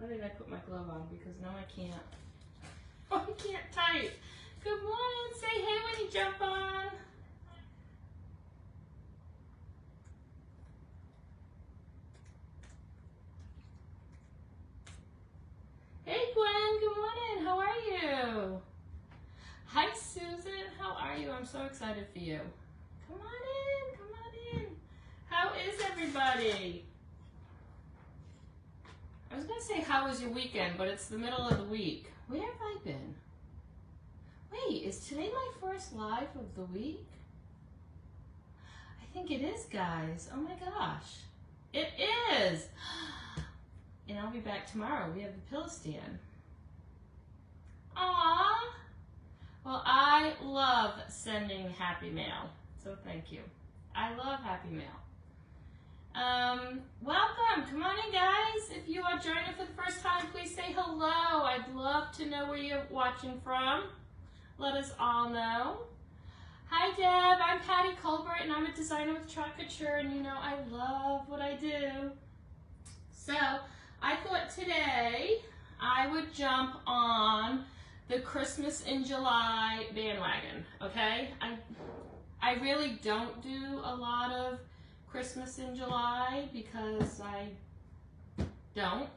Why did I put my glove on? Because now I can't. Oh, I can't type. Good morning. Say hey when you jump on. Hey Gwen, good morning. How are you? Hi Susan, how are you? I'm so excited for you. Come on in, come on in. How is everybody? I was gonna say how was your weekend, but it's the middle of the week. Where have I been? Wait, is today my first live of the week? I think it is, guys. Oh my gosh. It is! And I'll be back tomorrow. We have the pillow stand. Aww! Well, I love sending happy mail, so thank you. I love happy mail. Welcome. Come on in, guys. If you are joining for the first time, please say hello. I'd love to know where you're watching from. Let us all know. Hi, Deb. I'm Patti Colbert, and I'm a designer with Chalk Couture, and you know I love what I do. So I thought today I would jump on the Christmas in July bandwagon, okay? I really don't do a lot of Christmas in July because I don't.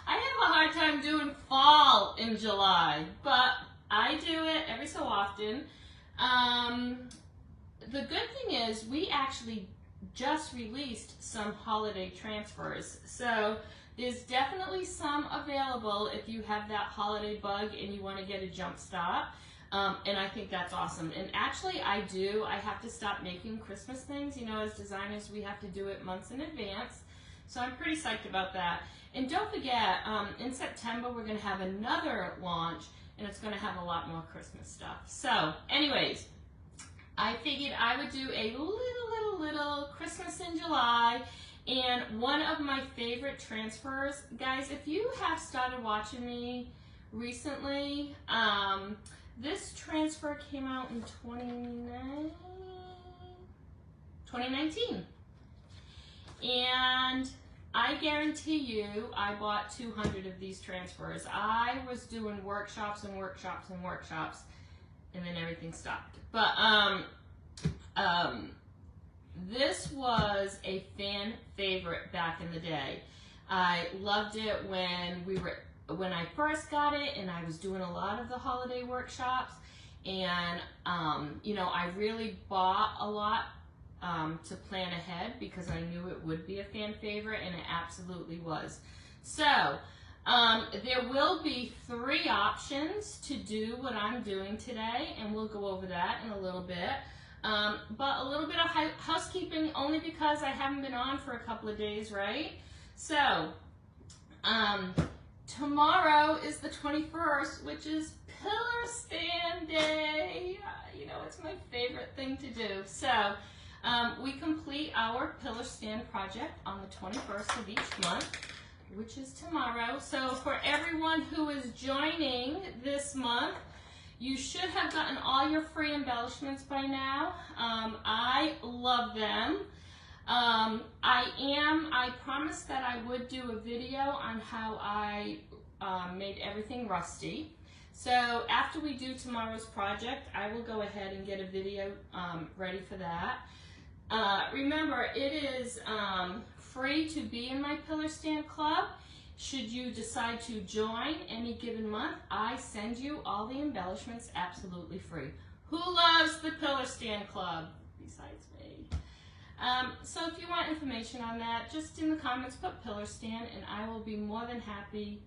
I have a hard time doing fall in July, but I do it every so often. The good thing is we actually just released some holiday transfers. So there's definitely some available if you have that holiday bug and you want to get a jump start. And I think that's awesome. And actually I have to stop making Christmas things. You know, as designers, we have to do it months in advance. So I'm pretty psyched about that. And don't forget, in September, we're going to have another launch, and it's going to have a lot more Christmas stuff. So anyways, I figured I would do a little Christmas in July. And one of my favorite transfers, guys, if you have started watching me recently, this transfer came out in 2019. And I guarantee you, I bought 200 of these transfers. I was doing workshops and workshops and workshops, and then everything stopped. But this was a fan favorite back in the day. I loved it when I first got it, and I was doing a lot of the holiday workshops, and you know, I really bought a lot to plan ahead because I knew it would be a fan favorite, and it absolutely was. So there will be 3 options to do what I'm doing today, and we'll go over that in a little bit. But a little bit of housekeeping, only because I haven't been on for a couple of days, right? So tomorrow is the 21st, which is Pillar Stand Day. You know, it's my favorite thing to do. So we complete our pillar stand project on the 21st of each month, which is tomorrow. So for everyone who is joining this month, you should have gotten all your free embellishments by now. I love them. I promised that I would do a video on how I made everything rusty. So after we do tomorrow's project, I will go ahead and get a video ready for that. Remember, it is free to be in my Pillar Stand Club. Should you decide to join any given month, I send you all the embellishments absolutely free. Who loves the Pillar Stand Club besides me? So if you want information on that, just in the comments put Pillar Stand, and I will be more than happy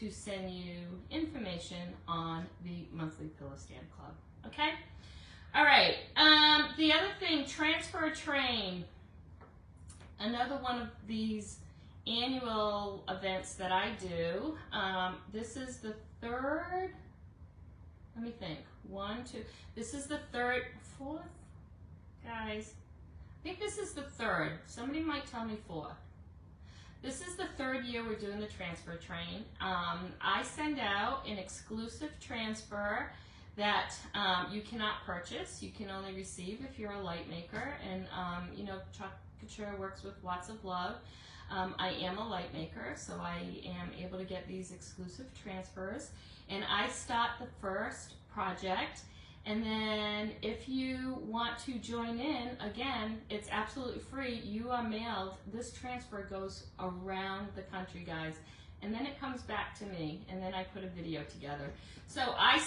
to send you information on the monthly Pillar Stand Club. Okay? All right. The other thing, Transfer Train. Another one of these annual events that I do. This is the 3rd. Let me think. 1, 2. This is the 3rd, 4th. Guys, I think this is the 3rd. Somebody might tell me 4th. This is the 3rd year we're doing the Transfer Train. I send out an exclusive transfer that you cannot purchase. You can only receive if you're a light maker. And you know, Chalk Couture works with lots of love. I am a light maker, so I am able to get these exclusive transfers. And I start the first project, and then if you want to join in, again, it's absolutely free. You are mailed. This transfer goes around the country, guys. And then it comes back to me, and then I put a video together. So I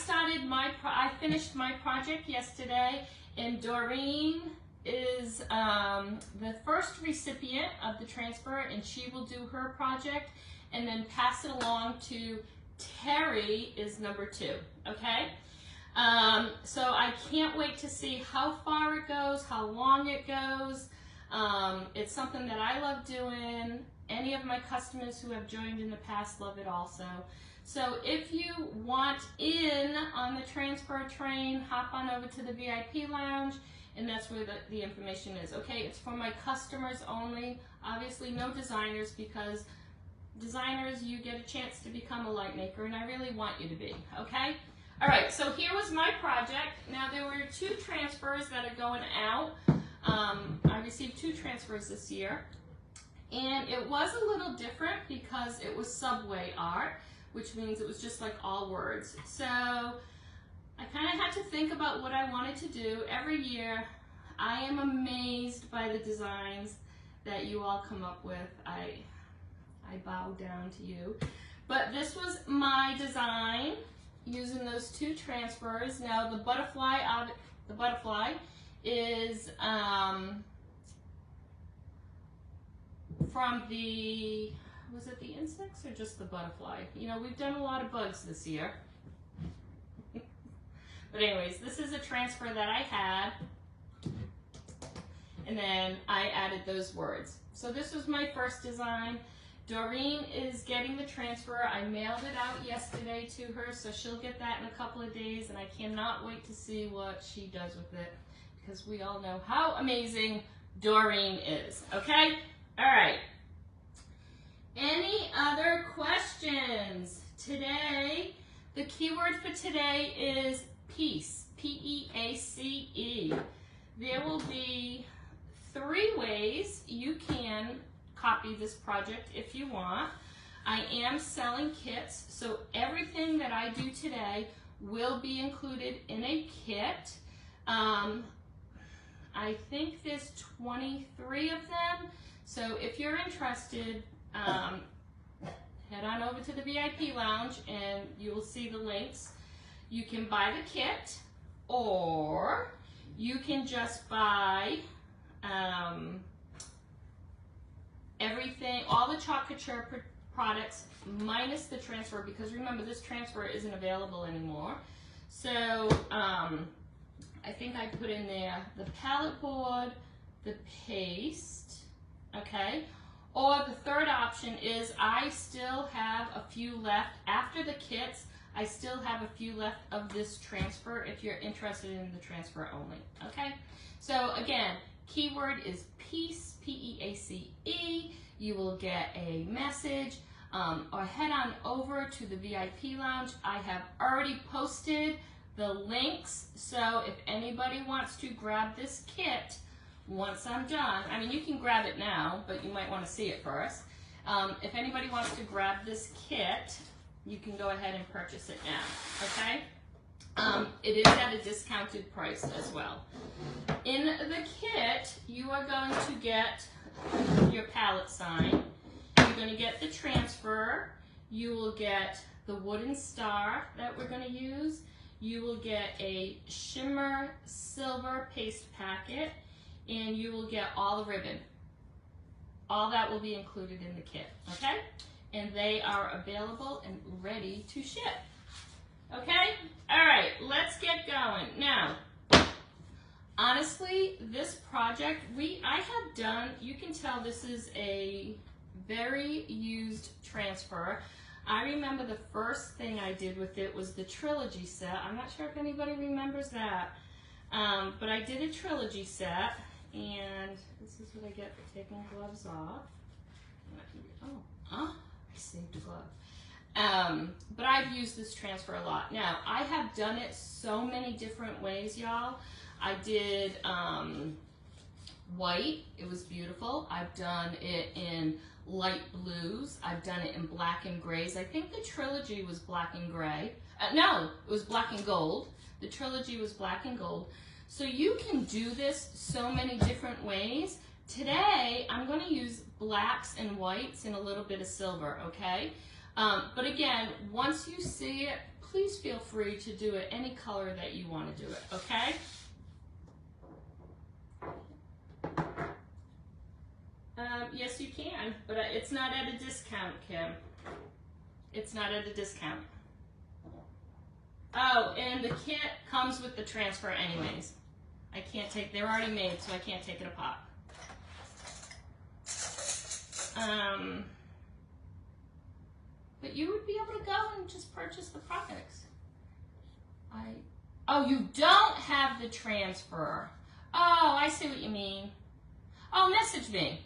finished my project yesterday, and Doreen is the first recipient of the transfer, and she will do her project and then pass it along to Terry is number 2, okay? So I can't wait to see how far it goes, how long it goes. It's something that I love doing. Any of my customers who have joined in the past love it also. So if you want in on the transfer train, hop on over to the VIP lounge, and that's where the information is. Okay, it's for my customers only. Obviously no designers, because designers, you get a chance to become a light maker, and I really want you to be, okay? All right, so here was my project. Now there were 2 transfers that are going out. I received 2 transfers this year, and it was a little different because it was subway art, which means it was just like all words. So I kind of had to think about what I wanted to do. Every year, I am amazed by the designs that you all come up with. I bow down to you. But this was my design using those 2 transfers. Now the butterfly is from the, was it the insects or just the butterfly? You know, we've done a lot of bugs this year. But anyways, this is a transfer that I had, and then I added those words. So this was my first design. Doreen is getting the transfer. I mailed it out yesterday to her, so she'll get that in a couple of days, and I cannot wait to see what she does with it, because we all know how amazing Doreen is, okay? All right. Any other questions? Today, the keyword for today is peace, P-E-A-C-E. There will be 3 ways you can copy this project if you want. I am selling kits, so everything that I do today will be included in a kit. I think there's 23 of them, so if you're interested, head on over to the VIP lounge and you will see the links. You can buy the kit, or you can just buy everything, all the Chalk Couture products minus the transfer, because remember, this transfer isn't available anymore. So I think I put in there the palette board, the paste, okay? Or the third option is I still have a few left. After the kits, I still have a few left of this transfer if you're interested in the transfer only, okay? So again, keyword is peace, P-E-A-C-E. You will get a message, or head on over to the VIP lounge. I have already posted the links, so if anybody wants to grab this kit once I'm done, I mean, you can grab it now, but you might want to see it first. If anybody wants to grab this kit, you can go ahead and purchase it now, okay? It is at a discounted price as well. In the kit, you are going to get your palette sign. You're going to get the transfer. You will get the wooden star that we're going to use. You will get a shimmer silver paste packet, and you will get all the ribbon. All that will be included in the kit, okay? And they are available and ready to ship. Okay? All right, let's get going. Now, honestly, this project, I have done, you can tell this is a very used transfer. I remember the first thing I did with it was the trilogy set. I'm not sure if anybody remembers that, but I did a trilogy set, and this is what I get for taking gloves off. I saved a glove. But I've used this transfer a lot. Now, I have done it so many different ways, y'all. I did white. It was beautiful. I've done it in light blues. I've done it in black and grays. I think the trilogy was black and gray. No, it was black and gold. The trilogy was black and gold. So you can do this so many different ways. Today, I'm going to use blacks and whites and a little bit of silver, okay? But again, once you see it, please feel free to do it any color that you want to do it, okay? Yes, you can, but it's not at a discount, Kim. It's not at a discount. Oh, and the kit comes with the transfer anyways. I can't take, they're already made, so I can't take it apart. But you would be able to go and just purchase the products. Oh, you don't have the transfer. Oh, I see what you mean. Oh, message me.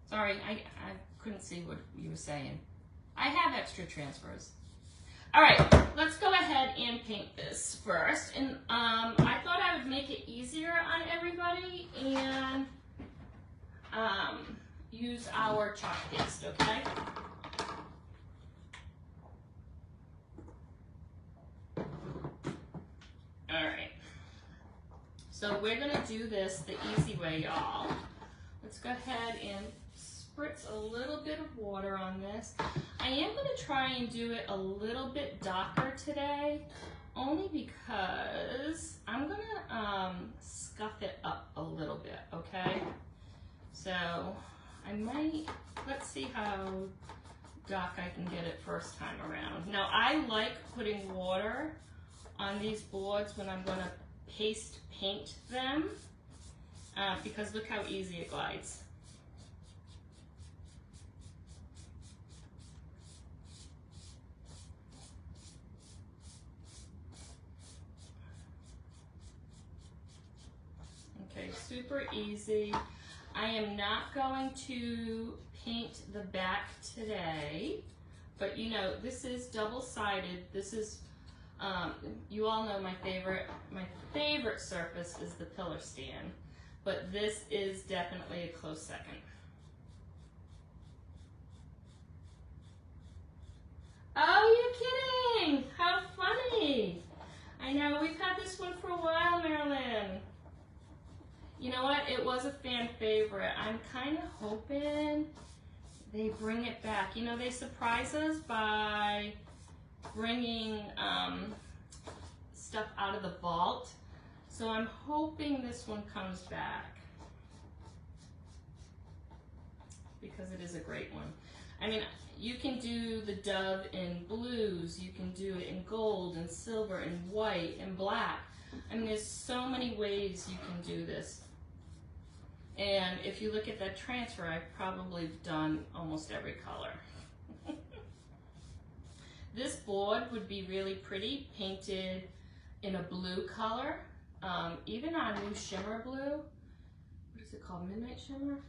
Sorry, I couldn't see what you were saying. I have extra transfers. All right, let's go ahead and paint this first. And I thought I would make it easier on everybody and use our chalk paste, okay? All right. So we're gonna do this the easy way, y'all. Let's go ahead and spritz a little bit of water on this. I am going to try and do it a little bit darker today, only because I'm going to scuff it up a little bit, okay? So I might, let's see how dark I can get it first time around. Now I like putting water on these boards when I'm going to paint them because look how easy it glides. Okay, super easy. I am not going to paint the back today, but you know, this is double-sided. This is, you all know my favorite surface is the pillar stand, but this is definitely a close second. Oh, you're kidding! How funny! I know, we've had this one for a while, Marilyn. You know what? It was a fan favorite. I'm kind of hoping they bring it back. You know, they surprise us by bringing stuff out of the vault. So I'm hoping this one comes back because it is a great one. I mean, you can do the dove in blues. You can do it in gold and silver and white and black. I mean, there's so many ways you can do this. And if you look at that transfer, I've probably done almost every color. This board would be really pretty painted in a blue color. Even our new shimmer blue, what is it called, Midnight Shimmer?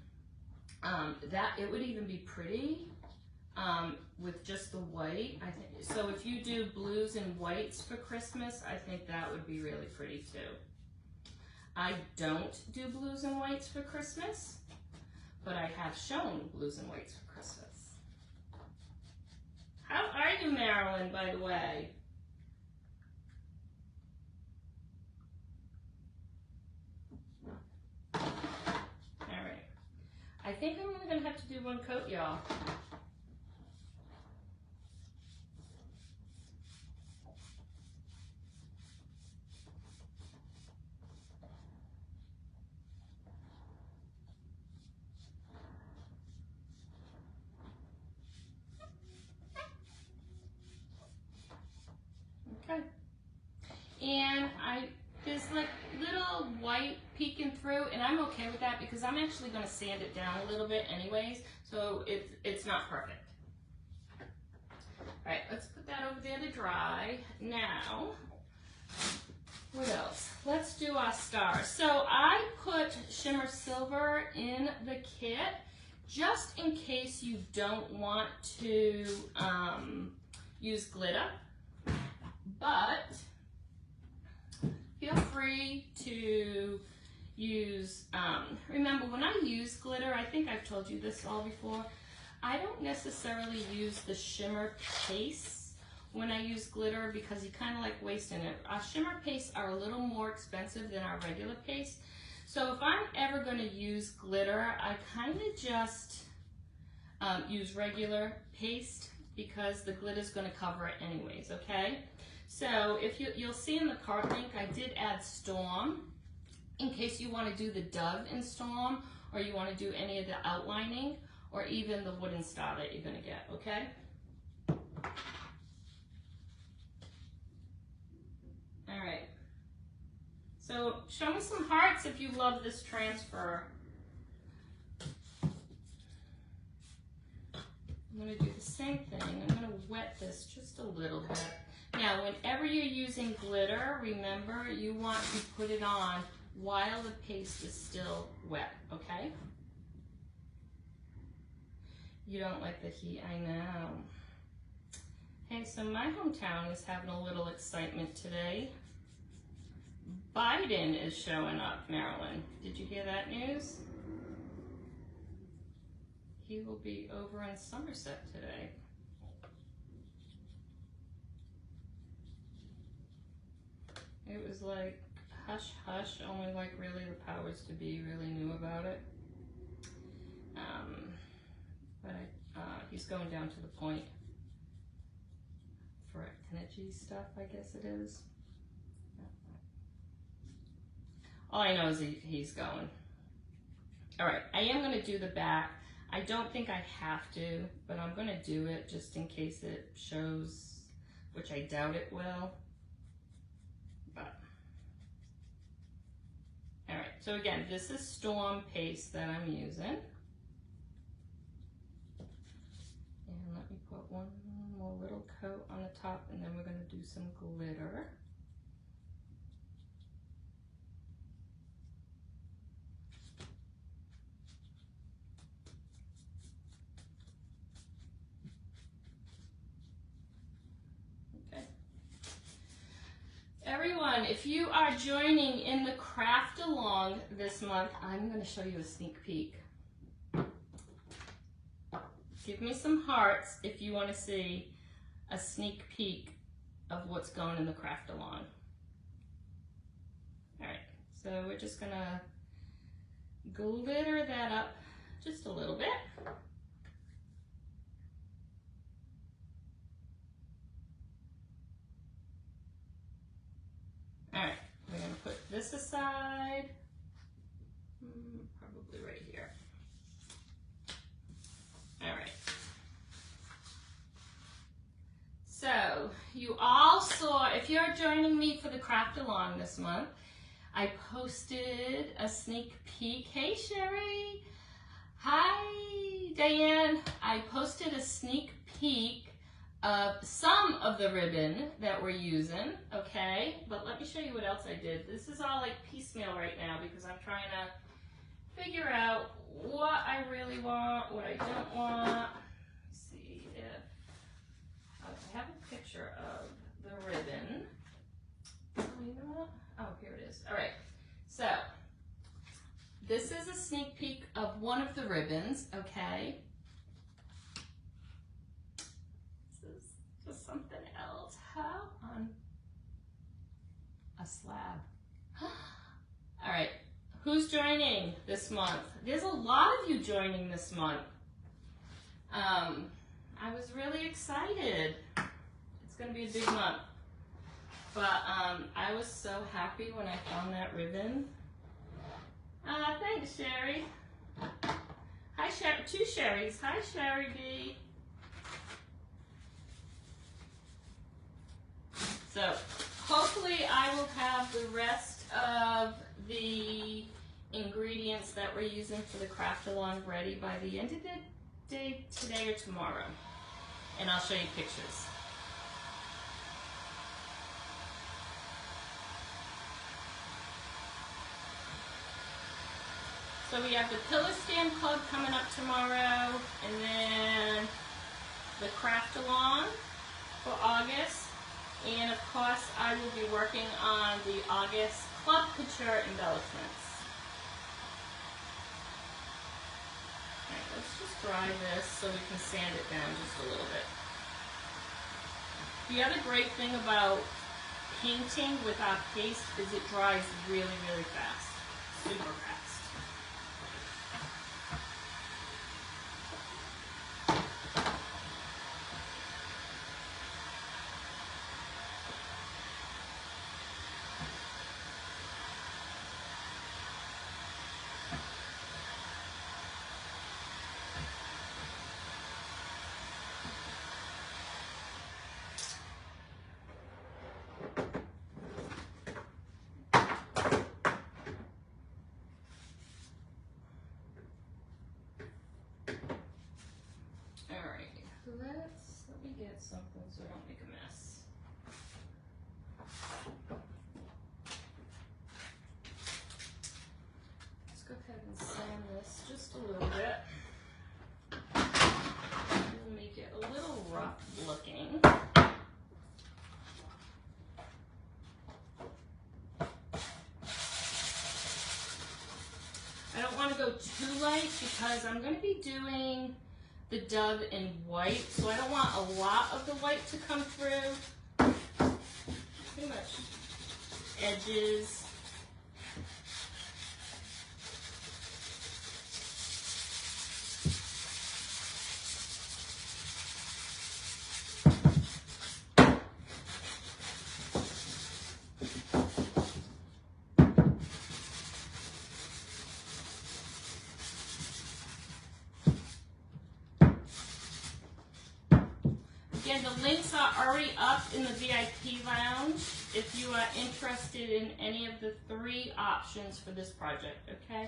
That it would even be pretty with just the white. I think so. If you do blues and whites for Christmas, I think that would be really pretty too. I don't do blues and whites for Christmas, but I have shown blues and whites for Christmas. How are you, Marilyn, by the way? All right. I think I'm only going to have to do one coat, y'all. And there's like little white peeking through, and I'm okay with that because I'm actually going to sand it down a little bit anyways, so it's not perfect. All right, let's put that over there to dry. Now, what else? Let's do our stars. So I put shimmer silver in the kit just in case you don't want to use glitter, but feel free to use, remember when I use glitter, I think I've told you this all before, I don't necessarily use the shimmer paste when I use glitter because you kind of like wasting it. Our shimmer pastes are a little more expensive than our regular paste. So if I'm ever going to use glitter, I kind of just use regular paste because the glitter is going to cover it anyways, okay? So if you'll see in the card link, I did add Storm in case you want to do the dove in Storm, or you want to do any of the outlining, or even the wooden star that you're going to get, okay? All right. So show me some hearts if you love this transfer. I'm going to do the same thing. I'm going to wet this just a little bit. Now, whenever you're using glitter, remember you want to put it on while the paste is still wet, okay? You don't like the heat, I know. Hey, so my hometown is having a little excitement today. Biden is showing up, Maryland. Did you hear that news? He will be over in Somerset today. It was like hush hush, only like really the powers to be really knew about it. But he's going down to the point for energy stuff, I guess it is. All I know is he's going. All right, I am going to do the back. I don't think I have to, but I'm going to do it just in case it shows, which I doubt it will. But all right, so again, this is Storm paste that I'm using. And let me put one more little coat on the top, and then we're going to do some glitter. Everyone, if you are joining in the craft along this month, I'm going to show you a sneak peek. Give me some hearts if you want to see a sneak peek of what's going in the craft along. All right, so we're just going to glitter that up just a little bit. All right, we're going to put this aside, probably right here. All right. So you all saw, if you're joining me for the craft along this month, I posted a sneak peek. Hey, Sherry. Hi, Diane. I posted a sneak peek of some of the ribbon that we're using, okay? But let me show you what else I did. This is all like piecemeal right now because I'm trying to figure out what I really want, what I don't want. Let's see if I have a picture of the ribbon. Oh, you know what? Oh, here it is. All right, so this is a sneak peek of one of the ribbons, okay? Something else. How on a slab? All right, who's joining this month? There's a lot of you joining this month. I was really excited. It's gonna be a big month, but I was so happy when I found that ribbon. Thanks, Sherry. Hi, Sherry. Two Sherrys. Hi, Sherry B. So hopefully I will have the rest of the ingredients that we're using for the craft along ready by the end of the day today or tomorrow. And I'll show you pictures. So we have the Pillar Stand Club coming up tomorrow, and then the craft along for August. And of course, I will be working on the August Club Couture embellishments. let's just dry this so we can sand it down just a little bit. The other great thing about painting with our paste is it dries really, really fast, super fast. Let me get something so I don't make a mess. Let's go ahead and sand this just a little bit. We'll make it a little rough looking. I don't want to go too light because I'm going to be doing the dove in white, so I don't want a lot of the white to come through. Pretty much edges. Again, the links are already up in the VIP lounge if you are interested in any of the 3 options for this project, okay?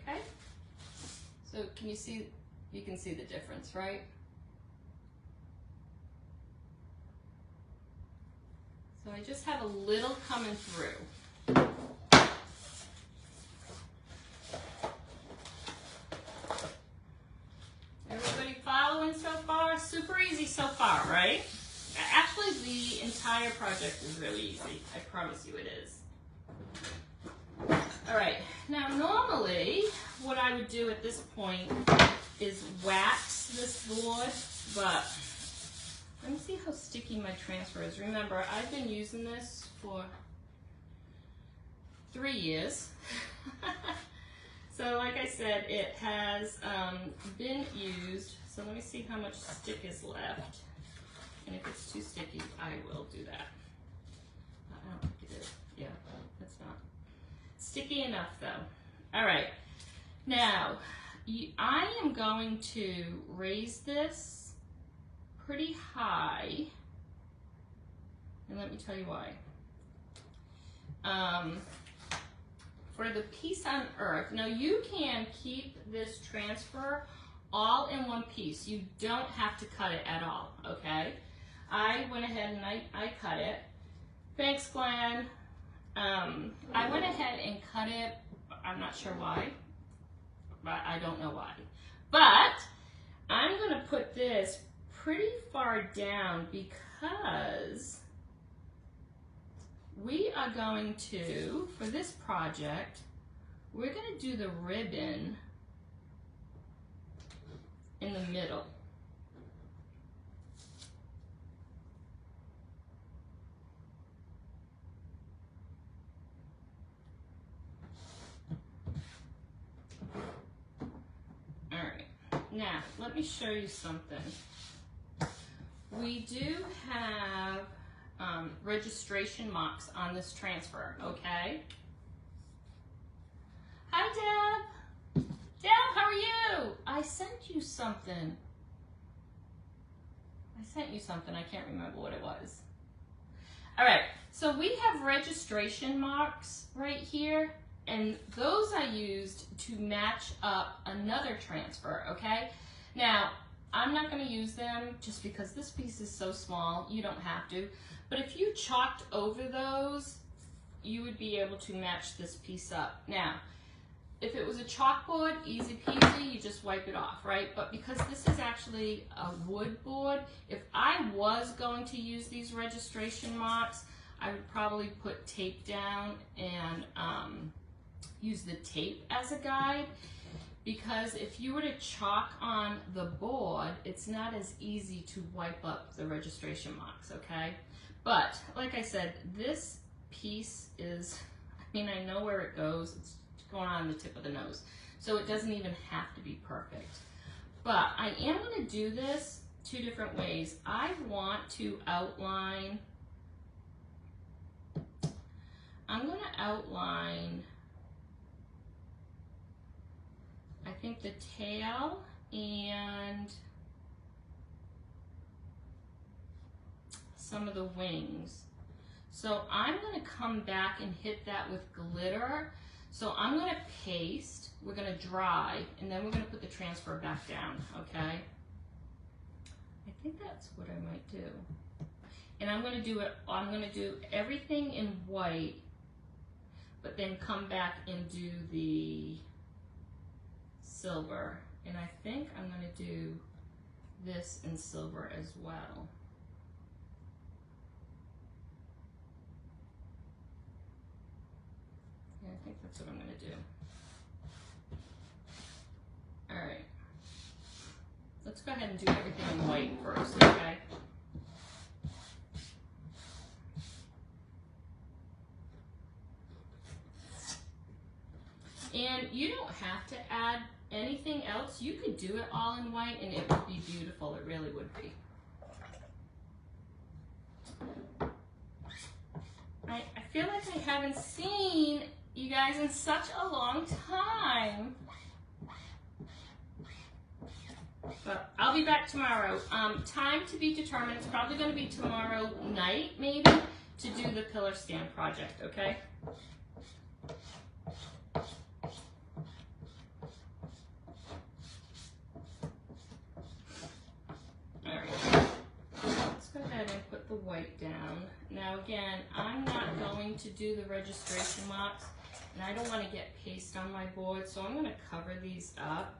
Okay, so can you see, you can see the difference, right? So I just have a little coming through. Everybody following so far? Super easy so far, right? Actually, the entire project is really easy. I promise you it is. All right, now normally what I would do at this point is wax this board, but let me see how sticky my transfer is. Remember, I've been using this for 3 years. So like I said, it has been used. So let me see how much stick is left. And if it's too sticky, I will do that. I don't think it is. Yeah, that's not sticky enough though. All right, now I am going to raise this pretty high, and let me tell you why. For the piece on Earth, now you can keep this transfer all in one piece. You don't have to cut it at all, okay? I went ahead and I cut it. Thanks, Glenn. I went ahead and cut it. I'm not sure why, but I don't know why. But I'm gonna put this pretty far down because we are going to, for this project, we're gonna do the ribbon in the middle. All right, now let me show you something. We do have registration marks on this transfer, okay? Hi, Deb. Deb, how are you? I sent you something. I can't remember what it was. All right, so we have registration marks right here, and those I used to match up another transfer, okay? Now, I'm not gonna use them just because this piece is so small, you don't have to. But if you chalked over those, you would be able to match this piece up. Now, if it was a chalkboard, easy peasy, you just wipe it off, right? But because this is actually a wood board, if I was going to use these registration marks, I would probably put tape down and use the tape as a guide, because if you were to chalk on the board, it's not as easy to wipe up the registration marks, okay? But like I said, this piece is, I mean, I know where it goes. It's going on the tip of the nose, so it doesn't even have to be perfect. But I am going to do this two different ways. I want to outline, I'm going to outline, I think, the tail and some of the wings. So I'm going to come back and hit that with glitter. So I'm going to paste, we're going to dry, and then we're going to put the transfer back down, okay? I think that's what I might do. And I'm going to do it, I'm going to do everything in white, but then come back and do the silver. And I think I'm going to do this in silver as well. I think that's what I'm going to do. All right. Let's go ahead and do everything in white first, okay? And you don't have to add anything else. You could do it all in white and it would be beautiful. It really would be. I feel like I haven't seen you guys in such a long time. But I'll be back tomorrow. Time to be determined. It's probably going to be tomorrow night, maybe, to do the pillar stand project, okay? Alright. Let's go ahead and put the white down. Now again, I'm not going to do the registration marks, and I don't want to get paste on my board, so I'm going to cover these up.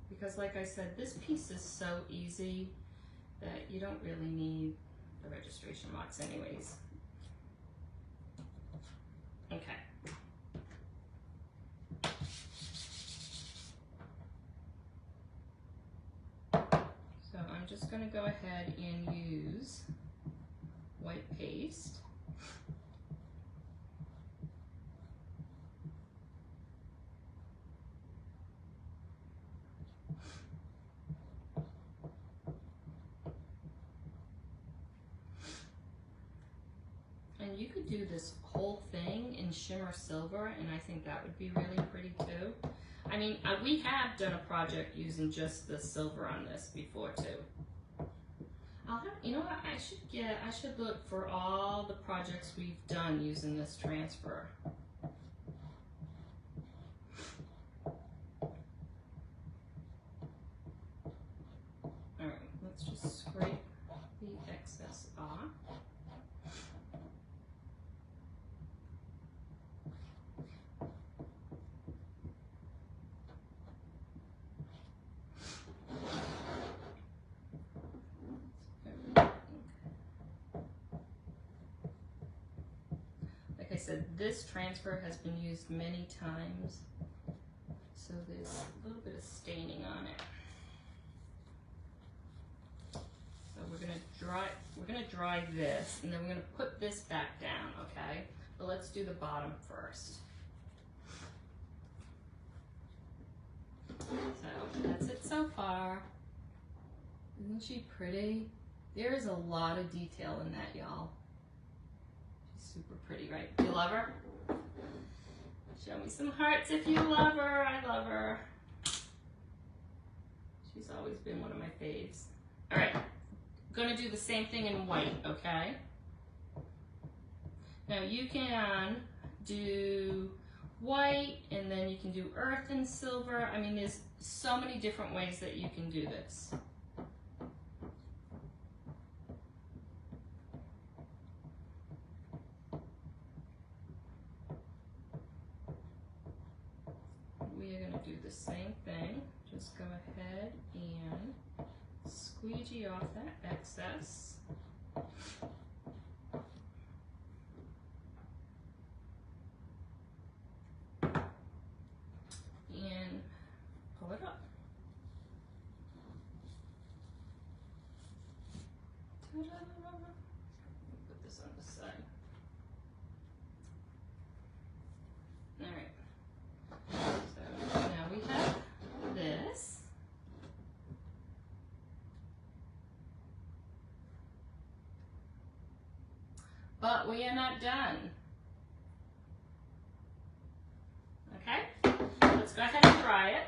Because like I said, this piece is so easy that you don't really need the registration marks anyways. Okay. So I'm just going to go ahead and use white paste. And you could do this whole thing in shimmer silver, and I think that would be really pretty too. I mean, we have done a project using just the silver on this before too. I'll have, you know what, I should look for all the projects we've done using this transfer. Alright, let's just scrape the excess off. Like I said, this transfer has been used many times, so there's a little bit of staining on it. So we're gonna dry this, and then we're gonna put this back down, okay? But let's do the bottom first. So that's it so far. Isn't she pretty? There is a lot of detail in that, y'all. She's super pretty, right? You love her? Show me some hearts if you love her. I love her. She's always been one of my faves. All right, gonna do the same thing in white, okay? Now you can do white, and then you can do earth and silver. I mean, there's so many different ways that you can do this. We are going to do the same thing. Just go ahead and squeegee off that excess. And pull it up. Ta-da! Put this on the side. All right. So now we have this. But we are not done. Okay? Let's go ahead and dry it.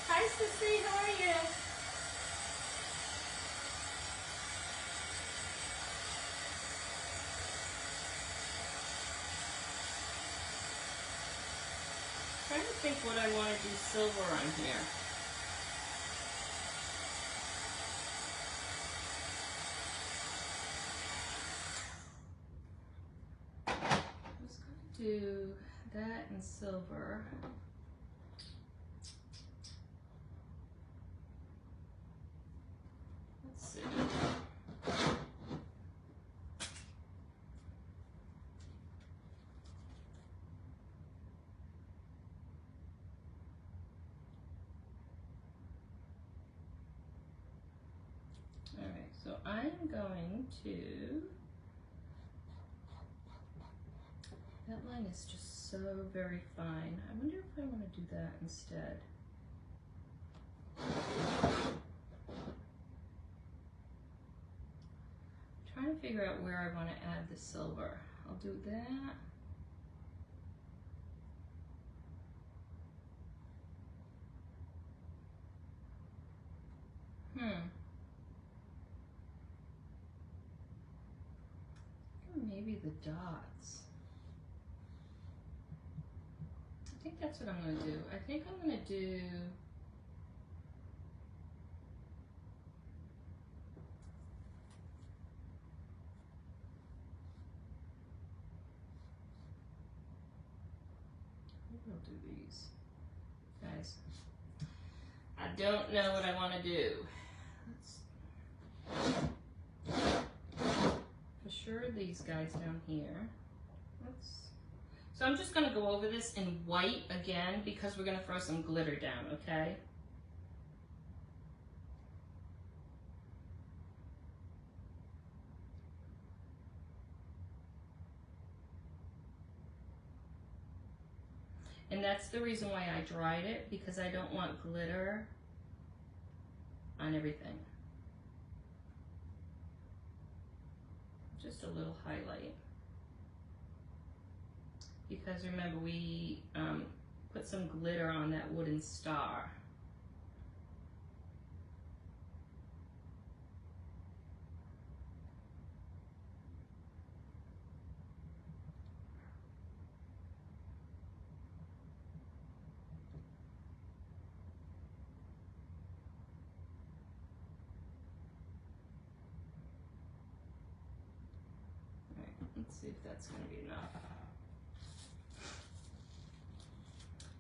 Hi, Sissy, how are you? Trying to think what I want to do silver on here. I was going to do that in silver. Let's see. Alright, so I'm going to, that line is just so very fine. I wonder if I want to do that instead. I'm trying to figure out where I want to add the silver. I'll do that. Maybe the dots. I think that's what I'm going to do. I think I'm going to do maybe I'll do these. Guys, I don't know what I want to do. For sure these guys down here. So I'm just going to go over this in white again because we're going to throw some glitter down, okay? And that's the reason why I dried it, because I don't want glitter on everything. Just a little highlight. Because remember, we put some glitter on that wooden star. All right, let's see if that's going to be enough.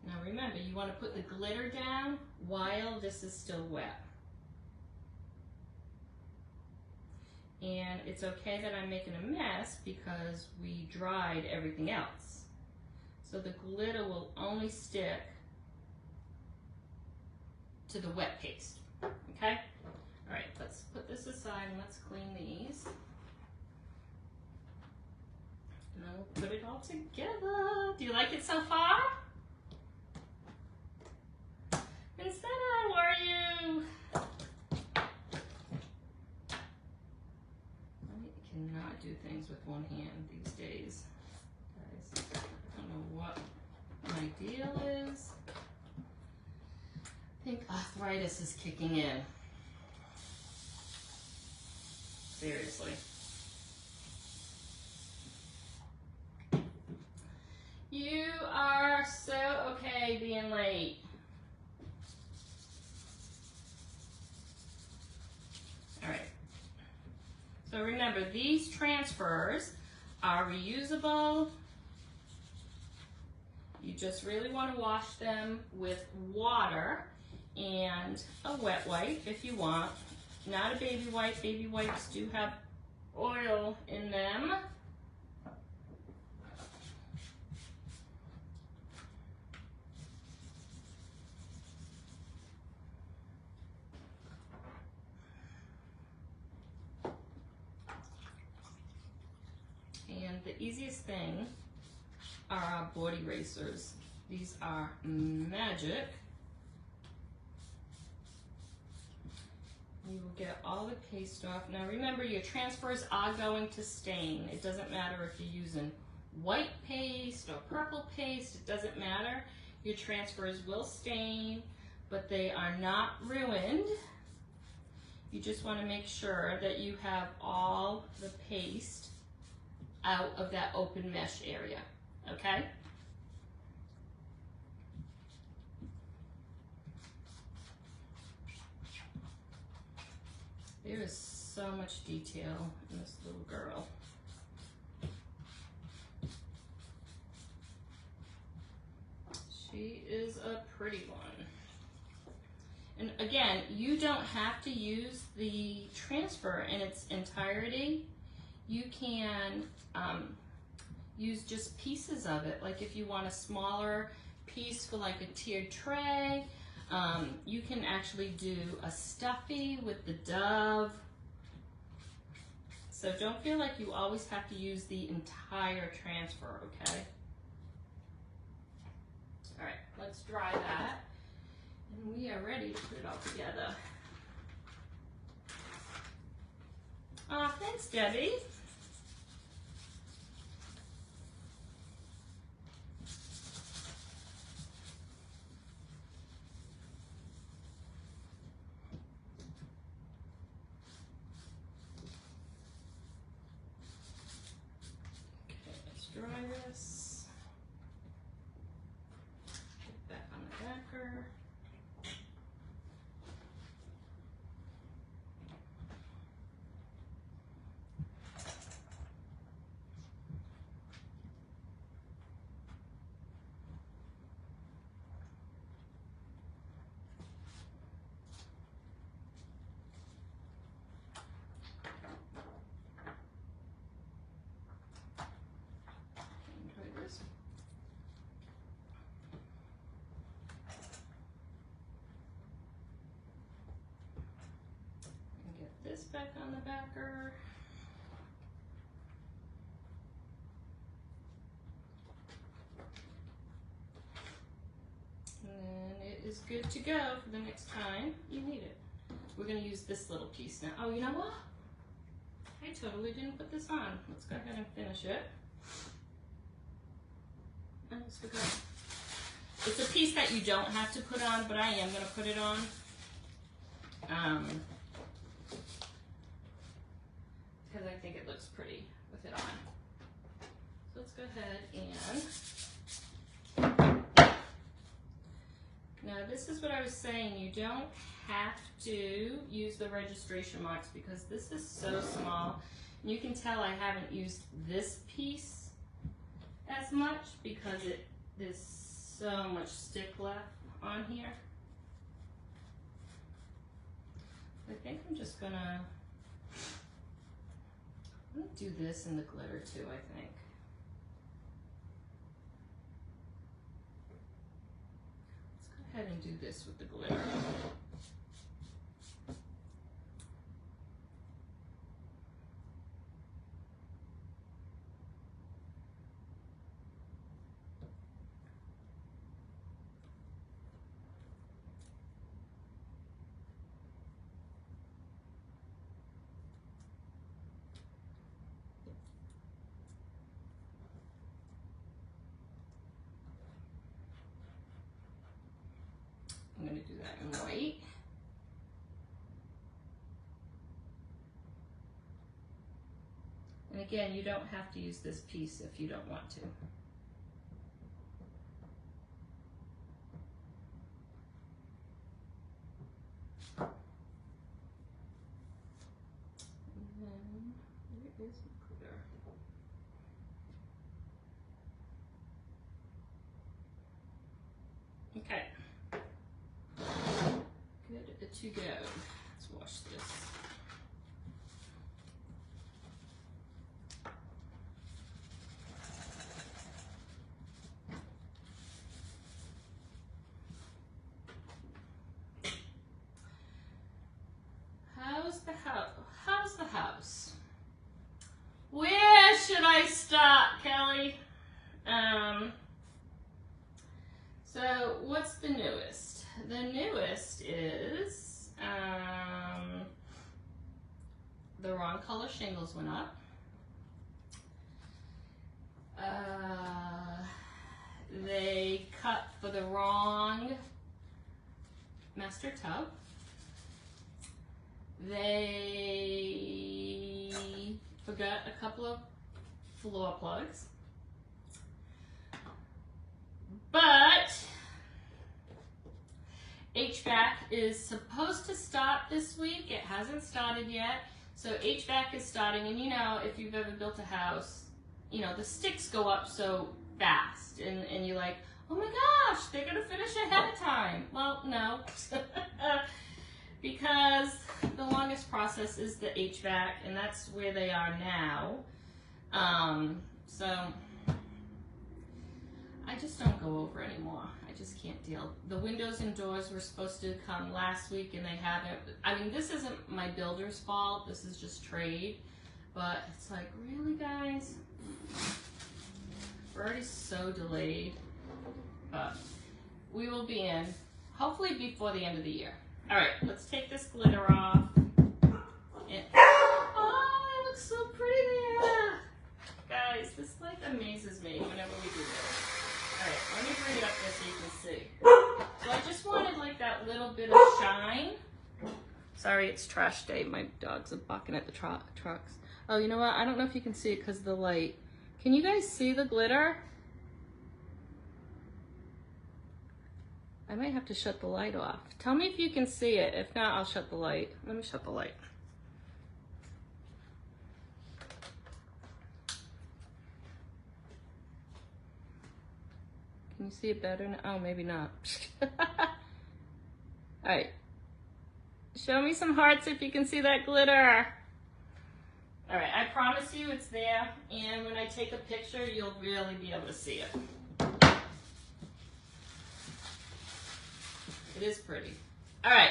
Now remember, you want to put the glitter down while this is still wet. And it's okay that I'm making a mess because we dried everything else. So the glitter will only stick to the wet paste, okay? All right, let's put this aside and let's clean these. And then we'll put it all together. Do you like it so far? Instead, how are you? I cannot do things with one hand these days, guys. I don't know what my deal is. I think arthritis is kicking in. Seriously. You are so okay being late. All right. So remember, these transfers are reusable. You just really want to wash them with water and a wet wipe if you want. Not a baby wipe. Baby wipes do have oil in them. And the easiest thing are our board erasers. These are magic. You will get all the paste off. Now remember, your transfers are going to stain. It doesn't matter if you're using white paste or purple paste, it doesn't matter. Your transfers will stain, but they are not ruined. You just want to make sure that you have all the paste out of that open mesh area, okay? There is so much detail in this little girl. She is a pretty one. And again, you don't have to use the transfer in its entirety. You can use just pieces of it. Like if you want a smaller piece for like a tiered tray, you can actually do a stuffy with the dove. So don't feel like you always have to use the entire transfer, okay? All right, let's dry that. And we are ready to put it all together. Thanks, Debbie. Dry this. Put that on the backer. This back on the backer. And then it is good to go for the next time you need it. We're going to use this little piece now. Oh, you know what? I totally didn't put this on. Let's go ahead and finish it. I almost forgot. It's a piece that you don't have to put on, but I am going to put it on. Because I think it looks pretty with it on. So let's go ahead and, now this is what I was saying, you don't have to use the registration marks because this is so small. And you can tell I haven't used this piece as much because there's so much stick left on here. I think I'm just gonna do this in the glitter too, I think. Let's go ahead and do this with the glitter. and white. And again, you don't have to use this piece if you don't want to. And then, where is the glitter? Okay. Good to go. Let's wash this. How's the house? Where should I start, Kelly? So what's the newest? The newest is the wrong color shingles went up. They cut for the wrong master tub. They forgot a couple of floor plugs. But HVAC is supposed to start this week. It hasn't started yet. So HVAC is starting, and you know, if you've ever built a house, you know, the sticks go up so fast, and you're like, oh my gosh, they're gonna finish ahead of time. Well, no. Because the longest process is the HVAC, and that's where they are now. So I just don't go over anymore. I just can't deal. The windows and doors were supposed to come last week, and they haven't. I mean, this isn't my builder's fault. This is just trade. But it's like, really, guys? We're already so delayed. But we will be in, hopefully before the end of the year. All right, let's take this glitter off. And, oh, it looks so pretty there. Guys, this like amazes me whenever we do this. All right, let me bring it up there so you can see. So I just wanted like that little bit of shine. Sorry, it's trash day. My dogs are barking at the trucks. Oh, you know what? I don't know if you can see it because of the light. Can you guys see the glitter? I might have to shut the light off. Tell me if you can see it. If not, I'll shut the light. Let me shut the light. Can you see it better now? Oh, maybe not. All right. Show me some hearts if you can see that glitter. All right, I promise you it's there. And when I take a picture, you'll really be able to see it. It is pretty. All right.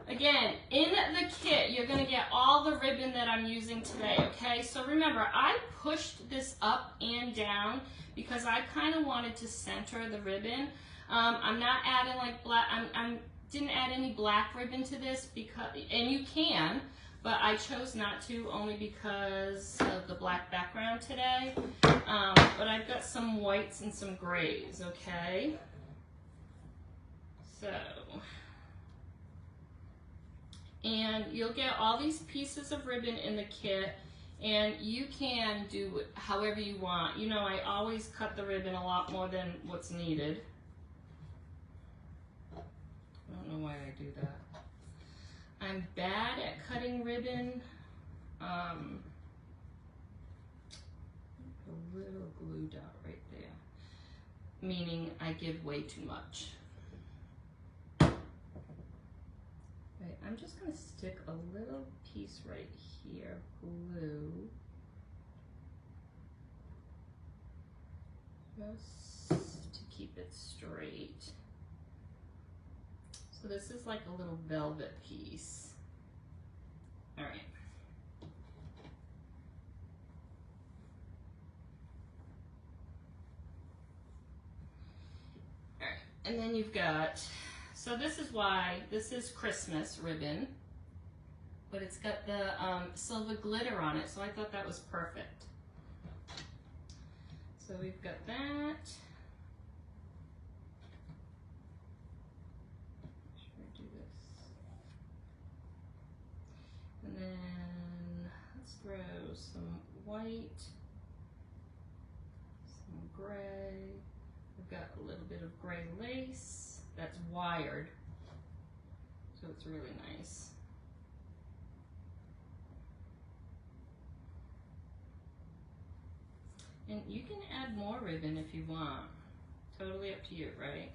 Again, in the kit, you're going to get all the ribbon that I'm using today, okay? So remember, I pushed this up and down because I kind of wanted to center the ribbon. I'm not adding like black, I didn't add any black ribbon to this because, and you can, but I chose not to only because of the black background today. But I've got some whites and some grays, okay? So, and you'll get all these pieces of ribbon in the kit, and you can do it however you want. You know, I always cut the ribbon a lot more than what's needed. I don't know why I do that. I'm bad at cutting ribbon. A little glue dot right there, meaning I give way too much. I'm just going to stick a little piece right here, glue, just to keep it straight. So this is like a little velvet piece. All right. All right, and then you've got, so this is why, this is Christmas ribbon, but it's got the silver glitter on it, so I thought that was perfect. So we've got that. white, some gray. We've got a little bit of gray lace that's wired, so it's really nice. And you can add more ribbon if you want. Totally up to you, right?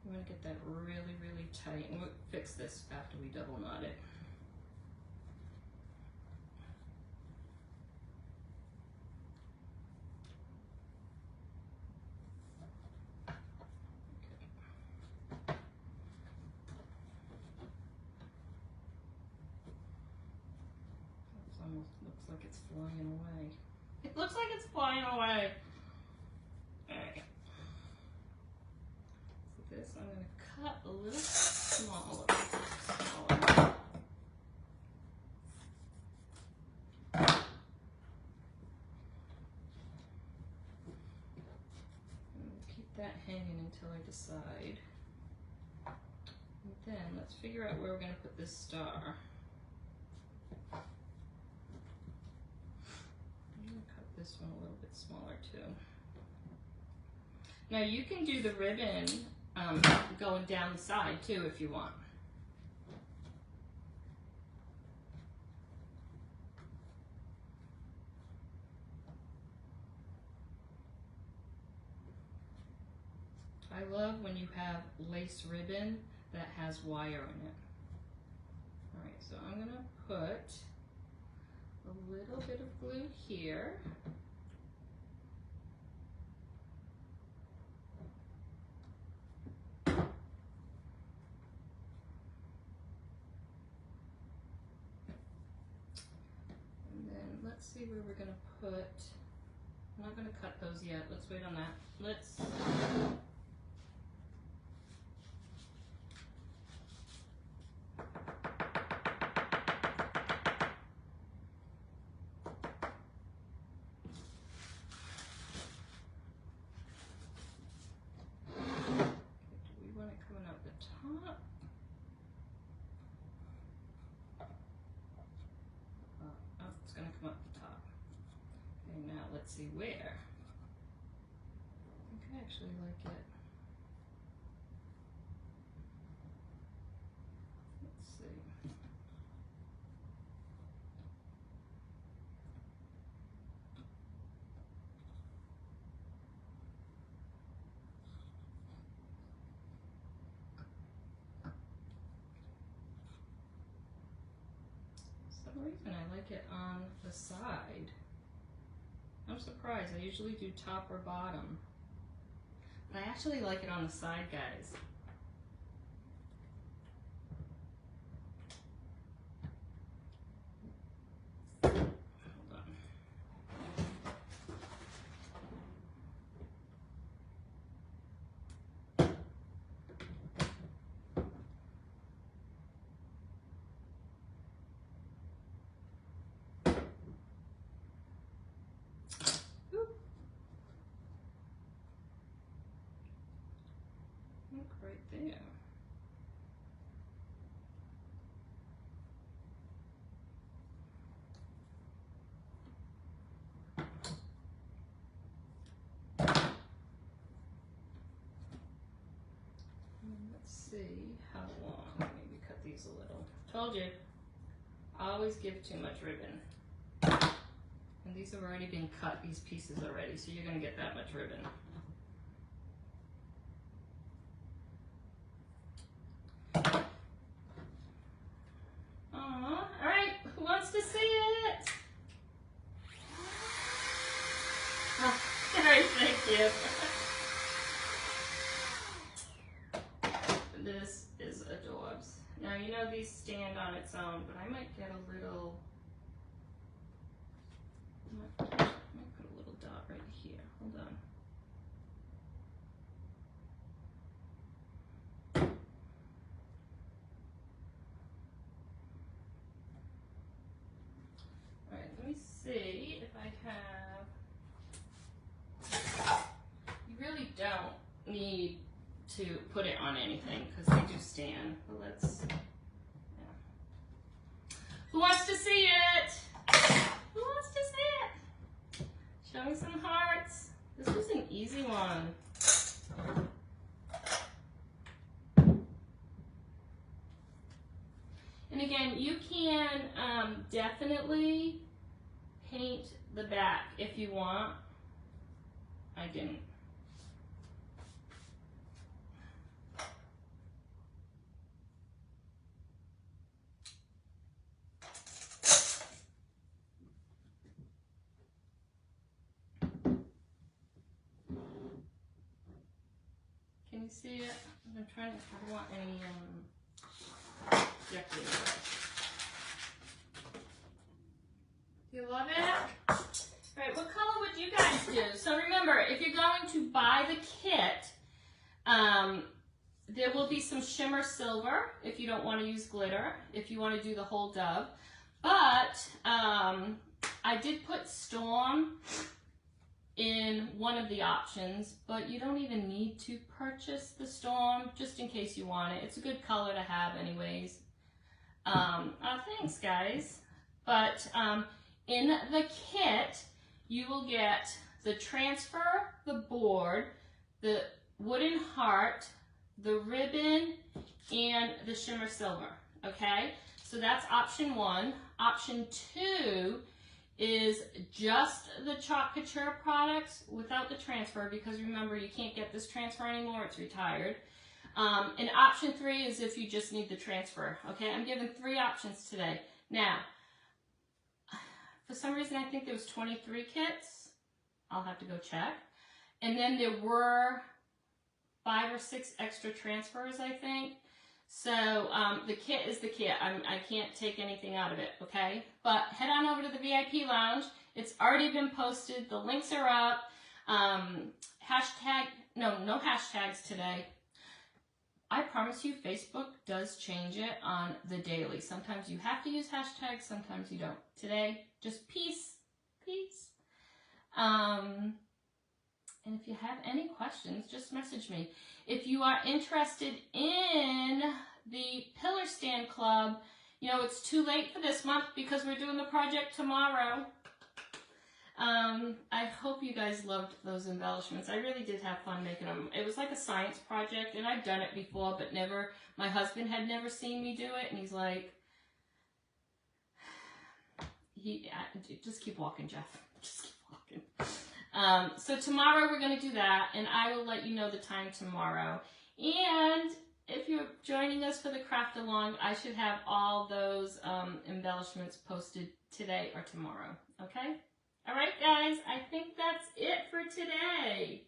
You want to get that really, really tight. And we'll fix this after we double knot it. Almost looks like it's flying away. It looks like it's flying away. Alright. So this I'm going to cut a little smaller. And keep that hanging until I decide. And then let's figure out where we're going to put this star. This one a little bit smaller too. Now you can do the ribbon going down the side too if you want. I love when you have lace ribbon that has wire in it. Alright, so I'm going to put a little bit of glue here. And then let's see where we're going to put, I'm not going to cut those yet, let's wait on that. Let's let's see where. I think I actually like it. Let's see. For some reason I like it on the side. I'm surprised. I usually do top or bottom. But I actually like it on the side, guys. Hold on. Look right there. Let's see how long. Maybe cut these a little. Told you. I always give too much ribbon. And these have already been cut, these pieces already, so you're going to get that much ribbon. Alright, who wants to see it? Alright, thank you. This is adorbs. Now you know these stand on its own, but I might get a little, I might put a little dot right here. Hold on. Alright, let me see if I have, you really don't need to put it on anything because they do stand. But let's, yeah. Who wants to see it? Who wants to see it? Showing some hearts. This was an easy one. And again, you can definitely paint the back if you want. I didn't. Can you see it? I'm trying to, I don't want any decorating. You love it? All right, what color would you guys do? So remember, if you're going to buy the kit, there will be some shimmer silver if you don't want to use glitter, if you want to do the whole dove. But I did put Storm in one of the options, but you don't even need to purchase the Storm, just in case you want it. It's a good color to have anyways. Thanks guys. But in the kit, you will get the transfer, the board, the wooden heart, the ribbon, and the shimmer silver, okay? So that's option 1. Option 2 is just the Chalk Couture products without the transfer, because remember, you can't get this transfer anymore, it's retired. And option 3 is if you just need the transfer, okay? I'm giving 3 options today. Now, for some reason, I think there was 23 kits. I'll have to go check. And then there were 5 or 6 extra transfers, I think. So the kit is the kit. I can't take anything out of it, okay? But head on over to the VIP lounge. It's already been posted. The links are up. No hashtags today. I promise you, Facebook does change it on the daily. Sometimes you have to use hashtags, sometimes you don't. Today, just peace, peace. And if you have any questions, just message me. If you are interested in the Pillar Stand Club, you know, it's too late for this month because we're doing the project tomorrow. I hope you guys loved those embellishments. I really did have fun making them. It was like a science project, and I've done it before, but never, my husband had never seen me do it, and he's like, just keep walking, Jeff. Just keep walking. So tomorrow we're going to do that, and I will let you know the time tomorrow. And if you're joining us for the craft along, I should have all those embellishments posted today or tomorrow, okay? All right, guys, I think that's it for today.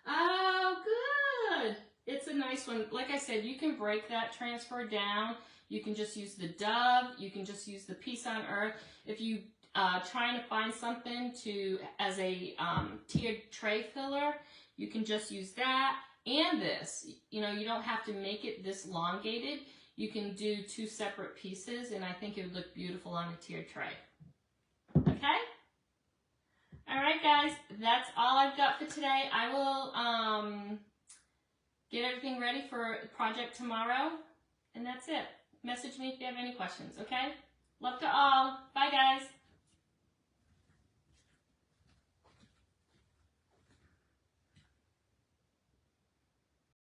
Oh, good. It's a nice one. Like I said, you can break that transfer down. You can just use the dove. You can just use the peace on earth. If you trying to find something as a tiered tray filler, you can just use that and this. You know, you don't have to make it this elongated. You can do 2 separate pieces, and I think it would look beautiful on a tiered tray. Okay? All right, guys, that's all I've got for today. I will get everything ready for the project tomorrow, and that's it. Message me if you have any questions, okay? Love to all. Bye, guys.